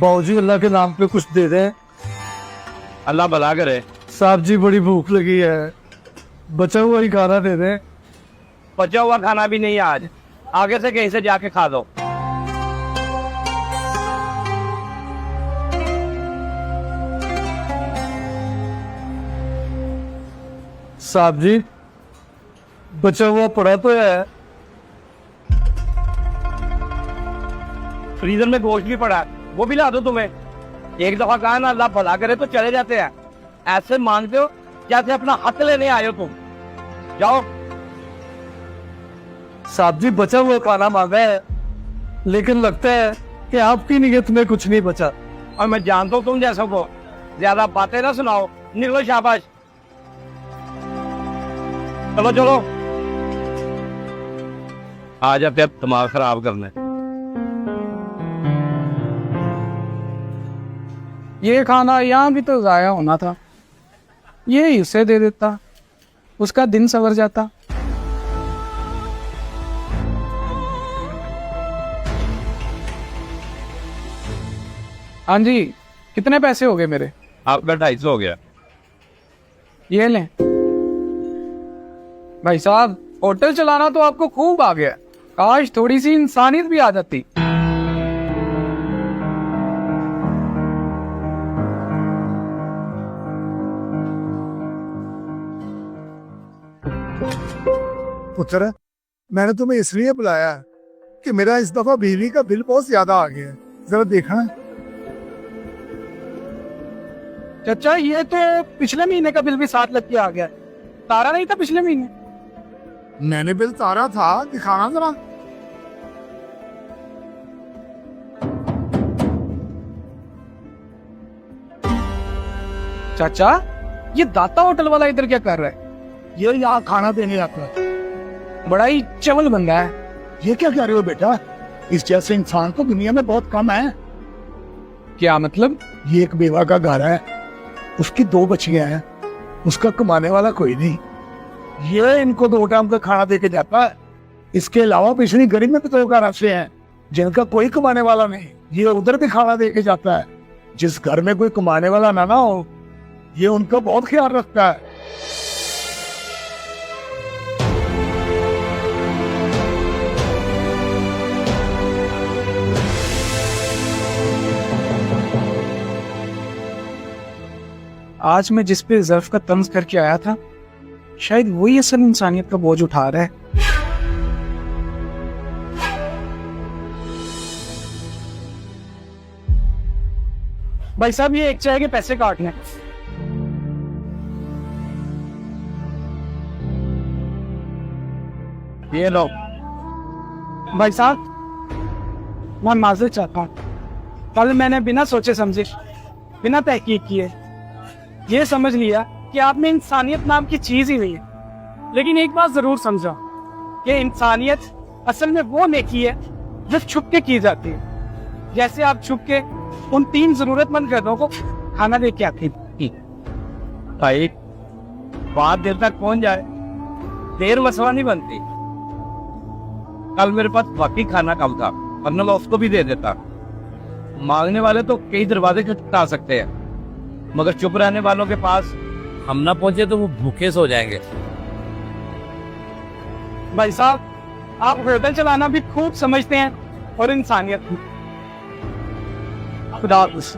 बाबूजी अल्लाह के नाम पे कुछ दे दें। अल्लाह भला करे। साहब जी बड़ी भूख लगी है, बचा हुआ ही खाना दे दें। बचा हुआ खाना भी नहीं है आज, आगे से कहीं से जाके खा दो। साहब जी बचा हुआ पड़ा तो है। फ्रीजर में गोश्त भी पड़ा है, वो भी ला दो तुम्हें। एक दफा कहा ना अल्लाह भला करे तो चले जाते हैं, ऐसे मानते हो जैसे अपना हक लेने आए हो तुम। जाओ। साहब जी बचा हुआ खाना मांगा है, लेकिन लगता है कि आपकी नीयत में कुछ नहीं बचा। और मैं जानता हूँ तुम जैसों को, ज्यादा बातें ना सुनाओ, निकलो शाबाश। चलो चलो, आ जाते अब दिमाग खराब करने। ये खाना यहाँ भी तो जाया होना था, ये इसे दे देता, उसका दिन सवर जाता। हाँ जी, कितने पैसे हो गए मेरे? आपका 250 हो गया। ये लें। भाई साहब होटल चलाना तो आपको खूब आ गया, काश थोड़ी सी इंसानियत भी आ जाती। पुत्र, मैंने तुम्हें इसलिए बुलाया कि मेरा इस दफा बिजली का बिल बहुत ज्यादा आ गया है, जरा देखना। चाचा ये तो पिछले महीने का बिल भी साथ लग के आ गया, तारा नहीं था पिछले महीने? मैंने बिल तारा था, दिखाना जरा। चाचा ये दाता होटल वाला इधर क्या कर रहा है? ये यहाँ खाना देने आता है। बड़ा ही चवल बंदा है। ये क्या कह रहे हो बेटा? इस जैसे इंसान तो दुनिया में बहुत कम है। क्या मतलब? ये एक बेवा का घर है, उसकी 2 बच्चियां हैं, उसका कमाने वाला कोई नहीं। ये इनको 2 टाइम का खाना दे के जाता है। इसके अलावा पिछली गरीब में भी 2 घर ऐसे हैं जिनका कोई कमाने वाला नहीं, ये उधर भी खाना दे के जाता है। जिस घर में कोई कमाने वाला ना हो, ये उनका बहुत ख्याल रखता है। आज मैं जिस पे ज़र्फ का तंज करके आया था, शायद वही असल इंसानियत का बोझ उठा रहा है। भाई साहब ये एक चाय के पैसे काटने। ये लो। भाई साहब मैं माजरत चाहता हूँ, कल मैंने बिना सोचे समझे, बिना तहकीक किए ये समझ लिया कि आप में इंसानियत नाम की चीज ही नहीं है। लेकिन एक बात जरूर समझा कि इंसानियत असल में वो नेकी है जो छुप के की जाती है। जैसे आप छुप के उन 3 जरूरतमंद गर्दों को खाना दे के आती थी। भाई बात देर तक पहुंच जाए, देर मसला नहीं बनती। कल मेरे पास बाकी खाना कम था, वरना मैं उसको भी दे देता। मांगने वाले तो कई दरवाजे खटखटा सकते हैं, मगर चुप रहने वालों के पास हम ना पहुंचे तो वो भूखे सो जाएंगे। भाई साहब आप होटल चलाना भी खूब समझते हैं और इंसानियत भी। खुदा हाफिज़।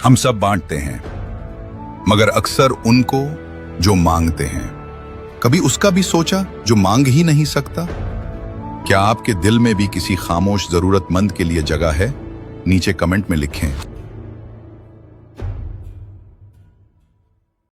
हम सब बांटते हैं, मगर अक्सर उनको जो मांगते हैं। कभी उसका भी सोचा जो मांग ही नहीं सकता? क्या आपके दिल में भी किसी खामोश जरूरतमंद के लिए जगह है? नीचे कमेंट में लिखें।